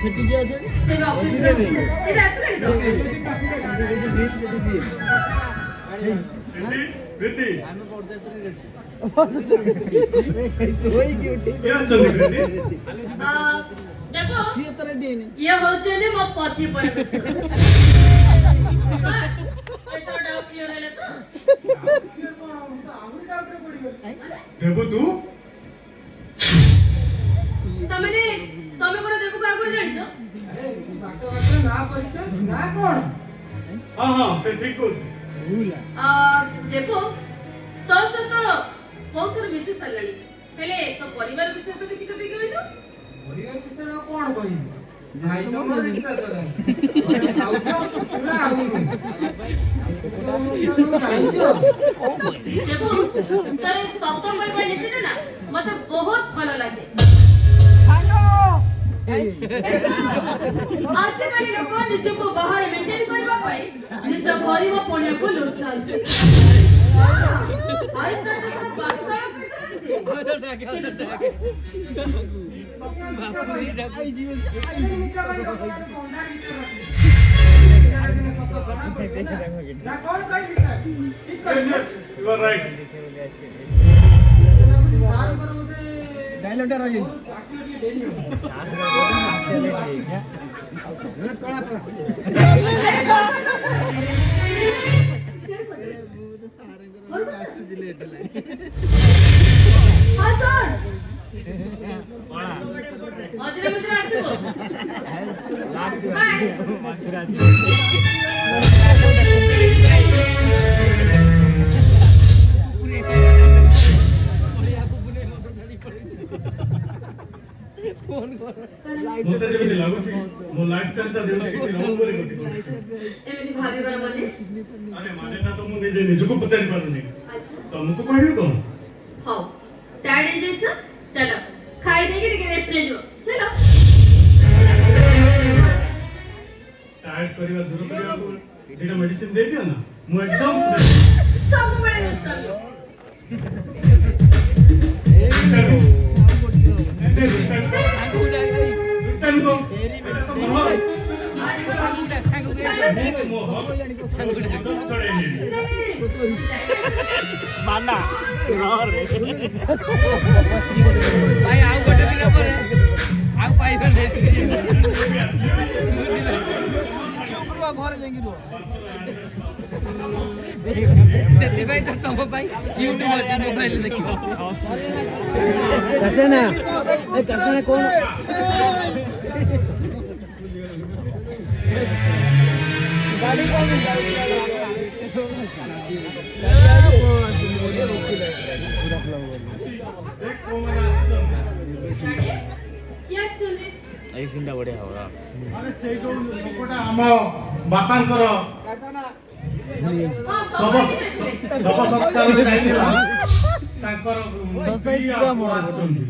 से ऑफिस इधर आसरे तो प्रीति देखो ये होचने मो पति परमेश्वर तो डाउट क्लियर है तो देबू तू तमेने तमे कोन देबू का आगुर जानि छ अरे बाटो बाटो ना परिचय ना कोन हां हां से ठीक को देखो तो से तो बहुत थोर विशेष अलली पहले तो परिवार विषय तो किसी कभी कहलो परिवार विषय रो कोन कहि भाई तो मोर रिक्शा चले आउतो पूरा आउनु देखो तारे सत कहबा नीति ना मते बहुत भलो लागे आजकल लोक निज को बाहर मेंटेन करबा पाई निज गरीब पणिया को लुचाई आज तक तो बात करा पे करते बापरे आई जीवन ना कोन कहि विषय ठीक कर यू आर राइट साल पर मुझे डायलॉग आ गई एक्चुअली डेली हो कोड़ा हां सर मजरे मजरे आसीबो फोन कर ମୋତେ ଯେମିତି ଲାଗୁଛି ମୋ ଲାଇଫ ଟା ଯେମିତି କିଛି ରଙ୍ଗରେ କଟିବ ଏମିତି ଭାବିବାର ମାନେ ଆରେ ମାନେଟା ତ ମୁଁ ନିଜେ ନିଜକୁ ପଚାରି ପାରୁନି ଆଚ୍ଛା ତମକୁ କହିବି କଣ ହଉ ଟାଇଡ୍ ହେଇଯାଇଛ ଚାଲ ଖାଇ ଦେଇକି ଟିକେ ରେଷ୍ଟ ନେଇଯିବ ଚାଲ ଟାୟାର୍ଡ କରିବା ଦୂର କରିବାକୁ ଏଇଟା ମେଡିସିନ ଦେଇଦିଅ ନା ମୁଁ ଏକଦମ ସବୁବେଳେ ରେଷ୍ଟ କରିବ माना भाई आउ गोटे दिन पर आउ पाइबन घर जाइए ସେଥିପାଇଁ ତ ତମ ପାଇଁ ୟୁଟ୍ୟୁବ ଅଛି ମୋବାଇଲ ଦେଖିବ कैसे ना कौन गाड़ी कौन क्या सुने ଏଇ ସିନଟା ବଢିଆ ହବ ଆରେ ସେଇ ଯୋଉ ଲୋକଟା ଆମ ବାପାଙ୍କର ଶବ ସତ୍କାରରେ ଯାଇଥିଲା ତାଙ୍କର ସ୍ତ୍ରୀ ଆଉ ପୁଅ ଆସୁଛନ୍ତି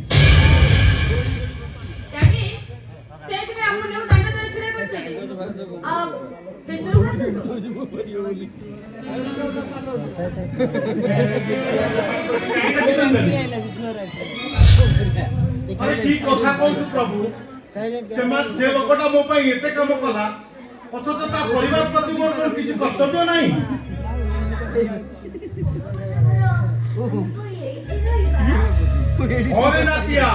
ଡାଡି ସେଇଥିପାଇଁ ଆପଣ ଲୋକ ଦାଣ୍ଡ ଦରେ ଛିଡ଼ା କରିଛନ୍ତି ଭିତରକୁ ଆସନ୍ତୁ ଆରେ କି କଥା କହୁଛୁ ପ୍ରଭୁ ସେ ଲୋକଟା ମୋ ପାଇଁ ଏତେ କାମ କଲା ଅଥଚ ତା ପରିବାର ପ୍ରତି ମୋର କଣ କିଛି କର୍ତ୍ତବ୍ୟ ନାହିଁ ଘରେ ନାତିଆ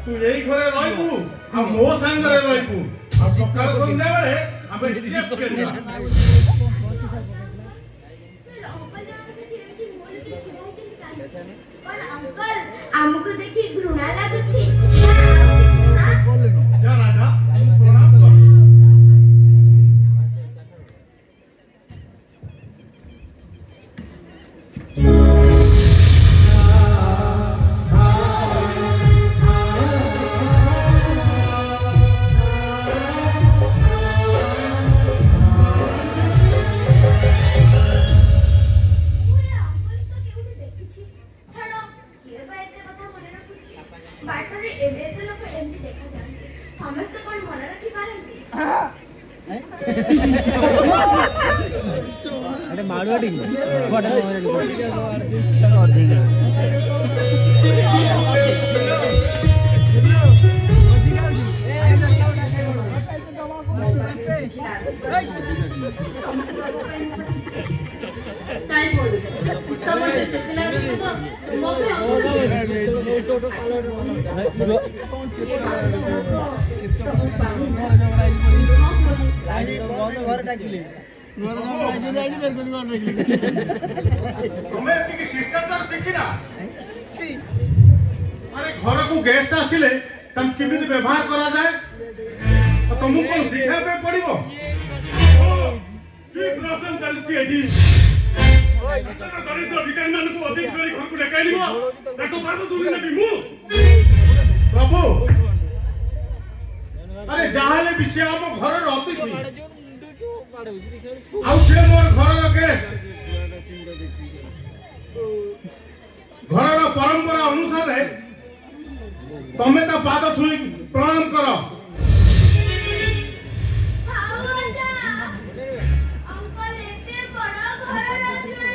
ତୁ ଏଇ ଘରେ ରହିବୁ ଆଉ ମୋ ସାଙ୍ଗରେ ରହିବୁ ଆଉ ସକାଳ ସନ୍ଧ୍ୟା ବେଳେ ଆମେ ଡିଜେସ୍ ଖେଳିବା ଆମକୁ ଦେଖି ଘୃଣା ଲାଗୁଛି ଯା ରାଜା ପ୍ରଣାମ କର ବାଟରେ ଏବେ ଏତେ ଲୋକ ଏମିତି ଦେଖାଯାନ୍ତି ସମସ୍ତେ କଣ ମନେ ରଖି ପାରନ୍ତି अरे मारवाड़ी ତମେ ଏତିକି ଶିଷ୍ଟାଚାର ଶିଖିନା ଆରେ ଘରକୁ ଗେଷ୍ଟ ଆସିଲେ ତାଙ୍କୁ କେମିତି ବ୍ୟବହାର କରାଯାଏ ତମକୁ କଣ ଶିଖିବା ପାଇଁ ପଡିବ ଚାଲିଛି ଏଠି ଦରିଦ୍ର ଭିକାରୀ ମାନଙ୍କୁ ଅଧିକ କରି ଘରକୁ ଡକାଇବ ତାକୁ ପାଦ ଦୂରି ନେବି ମୁଁ ପ୍ରଭୁ ଆରେ ଯାହାହେଲେ ବି ସେ ଆମ ଘରର ଅତିଥି ଆଉ ସେ ମୋର ଘରର ଗେଷ୍ଟ ଘରର ପରମ୍ପରା ଅନୁସାରେ ତମେ ତା ପାଦ ଛୁଇଁ ପ୍ରଣାମ କର ଭାଉଜା ଅଙ୍କଲ ଏତେ ବଡ଼ ଘରର ଅଛନ୍ତି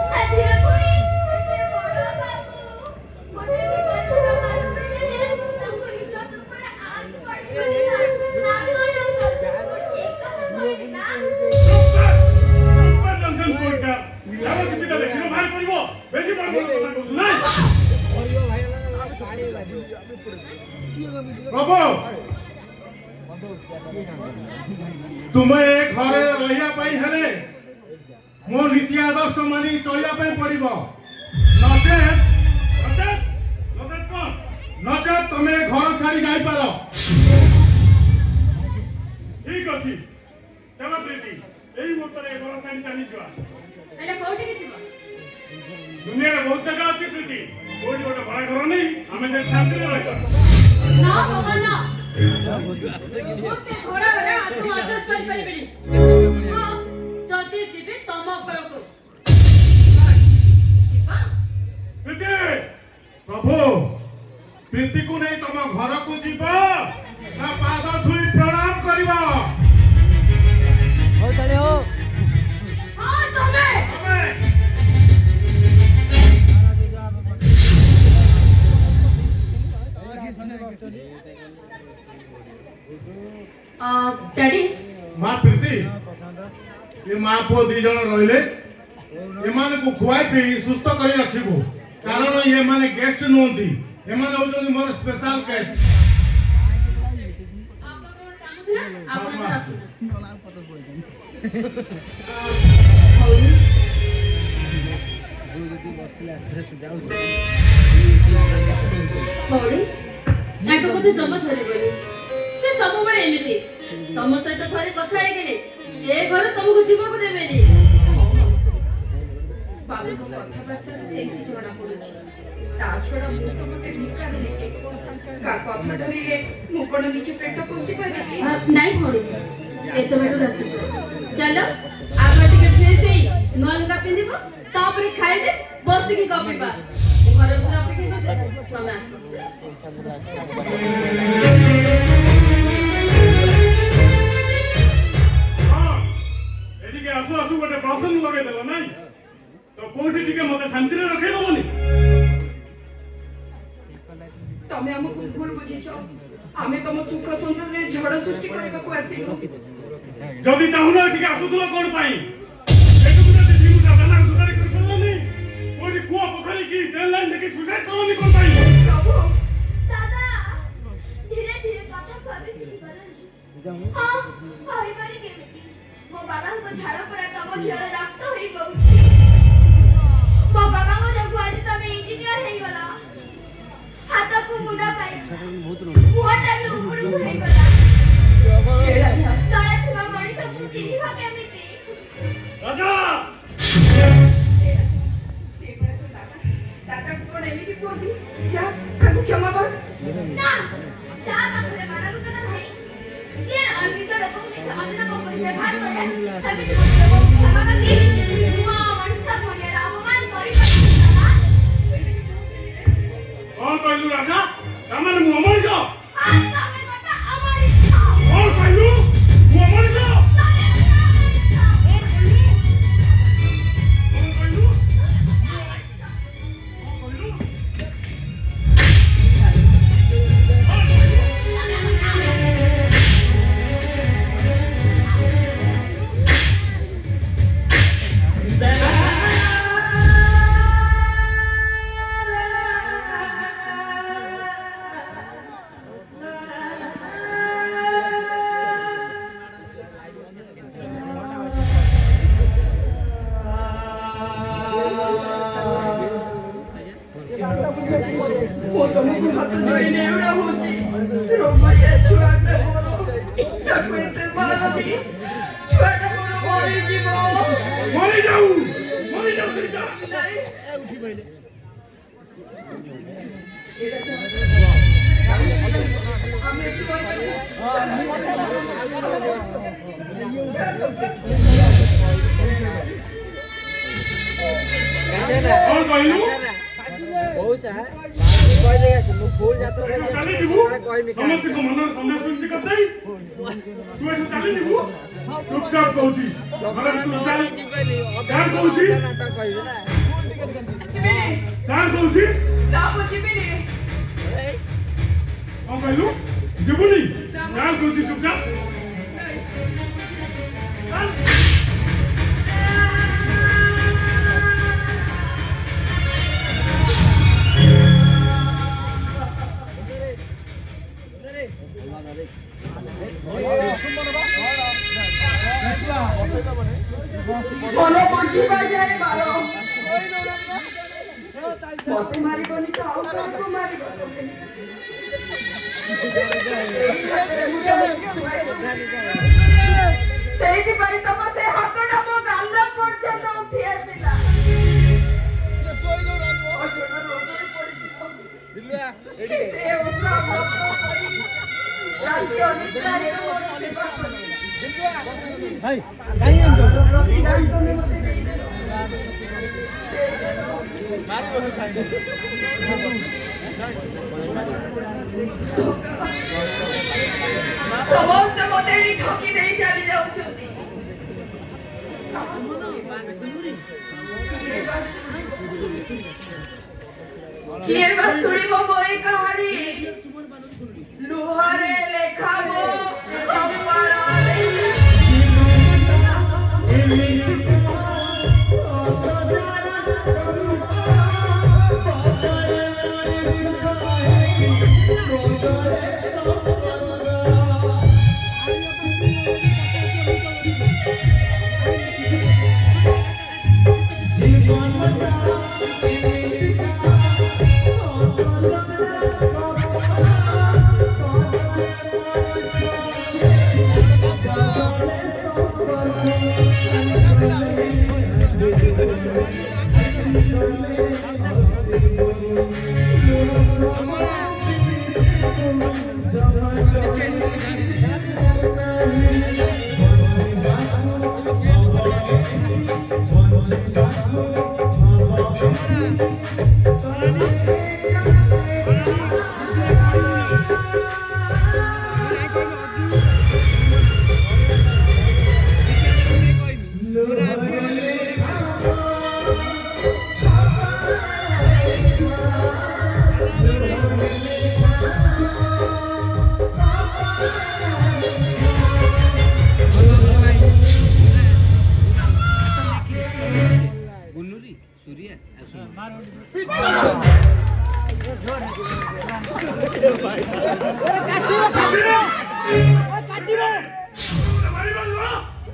ସେଥିରେ ପୁଣି ଏତେ ବଡ଼ ବାବୁ ଗୋଟେ ବି କଥାର ମାନ ନେଲେ ତାଙ୍କ ଇଜ୍ଜତ ଉପରେ ଆଞ୍ଚ ପଡ଼ିବନି ନା କଣ ଅଙ୍କଲ ଠିକ କଥା କହିଲି ନା ବେଶୀ ବଡ଼ ବଡ଼ କଥା କହୁଛୁ ନାଇଁ ପ୍ରଭୁ ତୁମେ ଏ ଘରେ ରହିବା ପାଇଁ ହେଲେ ମୋ ନୀତି ଆଦର୍ଶ ମାନି ଚଳିବା ପାଇଁ ପଡିବ ନଚେତ ତମେ ଘର ଛାଡି ଯାଇପାର ଠିକ ଅଛି ଚାଲ ପ୍ରୀତି ଏଇ ମୁହୂର୍ତ୍ତରେ ଘର ଛାଡି ଚାଲିଯିବା ହେଲେ କୋଉଠିକି ଯିବ ଦୁନିଆରେ ବହୁତ ଜାଗା ଅଛି ପ୍ରୀତି କୋଉଠି ଗୋଟେ ଭଡ଼ା ଘର ନେଇ ଆମେ ଯେ ଶାନ୍ତିରେ ରହିବା ନା ବାବା ନା ମୁଁ ସେ ଘୋଡ଼ା ଘରେ ଆକୁ ଆଦେଶ କରିପାରିବିନି ହଁ ଯଦି ଯିବି ତମ ଘରକୁ ଯିବା ପ୍ରୀତି ପ୍ରଭୁ ପ୍ରୀତିକୁ ନେଇ ତମ ଘରକୁ ଯିବ ନା ପାଦ ଛୁଇଁ ପ୍ରଣାମ କରିବ ହଁ ତମେ ଡ୍ୟାଡି ମା ପ୍ରୀତି ଏ ମା ପୁଅ ଦି ଜଣ ରହିଲେ ଏମାନଙ୍କୁ ଖୁଆଇ ପିଇ ସୁସ୍ଥ କରି ରଖିବୁ କାରଣ ଏମାନେ ଗେଷ୍ଟ ନୁହନ୍ତି ଏମାନେ ହଉଛନ୍ତି ମୋର ସ୍ପେଶାଲ ଗେଷ୍ଟ ଆପଣଙ୍କର କାମ ଥିଲା ଆପଣଙ୍କର ଆସୁନା ଭଉଣୀ ତାଙ୍କ କଥା ଜମା ଧରିବନି ସେ ସବୁବେଳେ ଏମିତି ତମ ସହିତ ଥରେ କଥା ହେଇଗଲେ ଏ ଘର ତମକୁ ଯିବାକୁ ଦେବେନି ବାବୁଙ୍କ କଥାବାର୍ତ୍ତାରୁ ସେମିତି ଜଣା ପଡୁଛି ତା ଛଡା ମୁଁ ତ ଗୋଟେ ଭିକାରୀଟେ କା କଥା ଧରିଲେ ମୁଁ କଣ ନିଜ ପେଟ ପୋଷି ପାରିବି ନାଇଁ ଭଉଣୀ ଏତେ ବାଟରୁ ଆସିଛ ଚାଲ ଆଗ ଟିକେ ଫ୍ରେଶ ହେଇ ନୂଆ ଲୁଗା ପିନ୍ଧିବ ତାପରେ ଖାଇଦେ ବସିକି ଗପିବା ଘରେ ପୁରା ଅପେକ୍ଷା କରିଛି ତମେ ଆସ ଏଠିକି ଆସୁ ଆସୁ ଗୋଟେ ପ୍ରସନ୍ନ ଲଗେଇଦେଲ ନାଇଁ ତ କୋଉଠି ଟିକେ ମତେ ଶାନ୍ତିରେ ରଖେଇଦବନି ତମେ ଆମକୁ ଭୁଲ ବୁଝିଛ ଆମେ ତମ ସୁଖ ସନ୍ତାନରେ ଝଡ଼ ସୃଷ୍ଟି କରିବାକୁ ଆସିଲୁ ଯଦି ଚାହୁଁନ ଟିକେ ଆସୁଥିଲ କଣ ପାଇଁ ଏଠୁ ଯଦି ଦିନୁ ଦାଦା ଗୁଦାରି କରିପାରିଲନି କୋଉଠି କୂଅ ପୋଖରୀ କି ଟ୍ରେନ୍ ଲାଇନ୍ ଦେଖି ସୁସାଇଡ୍ କଲନି କଣ ପାଇଁ ପ୍ରଭୁ ଦାଦା ଧୀରେ ଧୀରେ କଥାକୁ ଆମେ ଶିଖିଗଲଣି ହଁ କହିପାରି କେମିତି ମୋ ବାବାଙ୍କ ଝାଳ ପରା ତମ ଦେହରେ ରକ୍ତ ହୋଇ ବହୁଛି ମୋ ବାବାଙ୍କ ଯୋଗୁଁ ଆଜି ତମେ ଇଞ୍ଜିନିୟର ହେଇଗଲ ହାତକୁ ମୁଣ୍ଡ ପାଇ ମୁହଁଟା ବି ଉପରକୁ ହେଇଗଲା ତଳେ ଥିବା ମଣିଷକୁ ଚିହ୍ନିବ କେମିତି ରାଜା ଦାଦାକୁ କଣ ଏମିତି କୁହନ୍ତି ଯା ତାକୁ କ୍ଷମା କର ନା ଯାହା ପାଖରେ ମାନବିକତା ନାହିଁ ଯିଏ ନିଜ ଲୋକଙ୍କୁ ଦେଖି ଅନ୍ୟ ଲୋକ ପରି ବ୍ୟବହାର କରେ ସେମିତି ଗୋଟେ ଲୋକଙ୍କୁ କ୍ଷମା ମାଗି ମୁଁ ମଣିଷ ଭଳିଆର ଅପମାନ କରିପାରିବି ଦାଦା କଣ କହିଲୁ ରାଜା ତାମାନେ ମୁଁ ଅମଣିଷ ତମେ ଗୋଟେ ଅମଣିଷ କଣ କହିଲୁ ମୁଁ ଅମଣିଷ ତମେ ଗୋଟେ ଅମଣିଷ କଣ କହିଲୁ କଣ କହିଲୁ ମୁଁ ତମକୁ ହାତ ଯୋଡ଼ି ନେଉରା ହଉଛି ରମାଳିଆ ଛୁଆଟା ମୋର ତାକୁ ଏତେ ମାରନି ଛୁଆଟା ମୋର ମରିଯିବ ମରିଯାଉ ସେଟା ନାଇଁ ଆମେ ଏଠି ରହିପାରିବୁ କଣ କହିଲୁ ପଇସା କହିଲେ ମୁଁ ଫୁଲ ଯାତ୍ରା ଚାଲିଯିବୁ ସମସ୍ତଙ୍କ ମନର ସନ୍ଦେଶ ସୃଷ୍ଟି କରିଦେଇ ତୁ ଏଠୁ ଚାଲିଯିବୁ ଚୁପଚାପ କହୁଛି ଘରେ ତୁ ଚାଲ ଚାଲ କହୁଛି କହିବେ ନା ଚାଲ କହୁଛି ନା ମୁଁ ଯିବିନି କଣ କହିଲୁ ଯିବୁନି ଚାଲ କହୁଛି ଚୁପଚାପ ଚାଲ ମନ ବୁଝିବା ଯାଏ ମାର ମତେ ମାରିବନି ତ ଆଉ କାହାକୁ ମାରିବ ତମେ ସେଇଥିପାଇଁ ତମ ସେ ହାତଟା ମୋ ଗାଲ ପର୍ଯ୍ୟନ୍ତ ଉଠି ଆସିଲା ଅଜଣା ରୋଗରେ ପଡିଯିବ କେତେ ଓଷା ବ୍ରତ କରି ରାତି ଅନିଦ୍ରାରେ ମୋର ସେବା କଲି ତମେ ମତେ ଦେଇଦେଲ ସମସ୍ତେ ମତେ ଏଠି ଠକି ଦେଇ ଚାଲି ଯାଉଛନ୍ତି କିଏ ବା ଶୁଣିବ ମୋ ଏ କାହାଣୀ ଲୁହରେ ଲେଖା ମୋ କପାଳରେ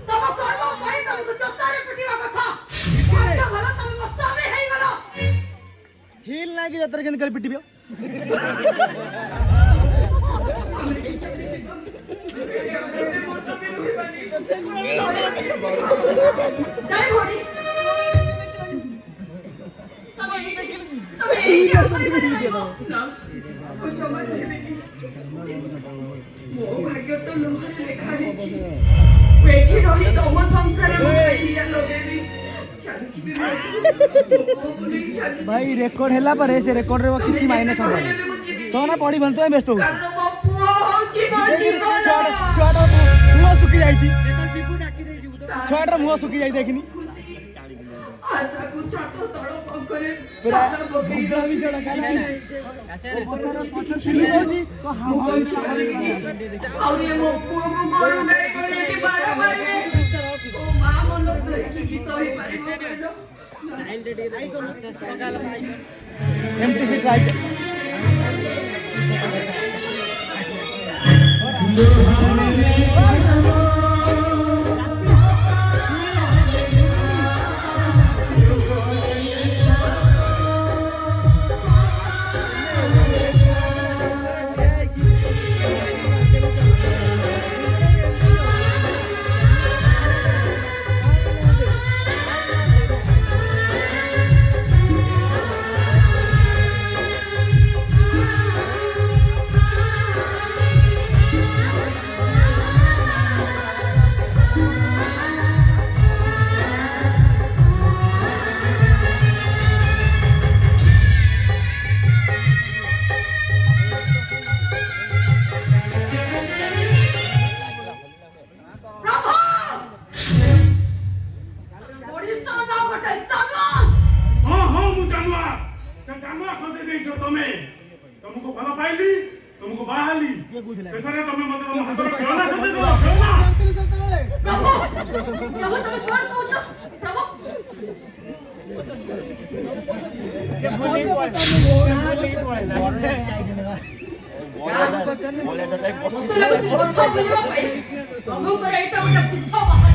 ତମ କର୍ମ ପାଇଁ ତମକୁ ଚତାରେ ପିଟିବା କଥା ଭଲ ତମେ ମୋ ସ୍ୱାମୀ ହେଇଗଲ ହିଲ ନାକି ଯାତ୍ରା କେମିତି କରି ପିଟିବ କାଇଁ ଭଉଣୀ ମୋ ଭାଗ୍ୟ ତ ଲୁହରେ ଲେଖା ହେଇଛି ଏଠି ରହି ତମ ସଂସାରରେ ମୁଁ କାହିଁକି ଲଗେଇବି ଚାଲିଯିବି ଭାଇ ରେକର୍ଡ ହେଲା ପରେ ସେ ରେକର୍ଡ ରେ କିଛି ମାଇନସ୍ ହବ ତ ନା ପଢିବନି ତ ବ୍ୟସ୍ତ ହଉ କାରଣ ମୋ ପୁଅ ହଉଛି ମୋ ଜୀବନ ଛୁଆଟା ମୁହଁ ଶୁଖି ଯାଇଛି ଛୁଆଟାର ମୁହଁ ଶୁଖି ଯାଇଛି ଦେଖିନି ଆଶାକୁ ସାତ ତଳ ପଙ୍କରେ ତାର ପକେଇ ଆହୁରି ମୋ ପୁଅକୁ ଗୋରୁ ଗାଈ ଭଳି ଏଠି ବାଡ଼ ମାରିବେ ଓ ମା ମନ ଦେଖିକି ସହିପାରିବ କହିଲ ଏମଟି ସିଟ୍ ରାଇଟ୍ ମଣିଷ ନା ଗୋଟେ ଜାନୁଆ। ହଁ ହଁ ମୁଁ ଜାନୁଆ ସେ ଜାନୁଆ ସଜେଇ ଦେଇଛ ତମେ ତମକୁ ଭଲ ପାଇଲି ତମକୁ ବାହା ହେଲି ଶେଷରେ ତମେ ମତେ ତମ ହାତରେ ଖେଳନା ସଜେଇ ଦେଲ ଖେଳନା ପ୍ରଭୁ ପ୍ରଭୁ ତମେ କଣ କହୁଛ ପ୍ରଭୁ? ମତେ ଲାଗୁଛି କଥା ବୁଲିବା ପାଇଁ ପ୍ରଭୁଙ୍କର ଏଇଟା ଗୋଟେ ମିଛ ବାହାନା।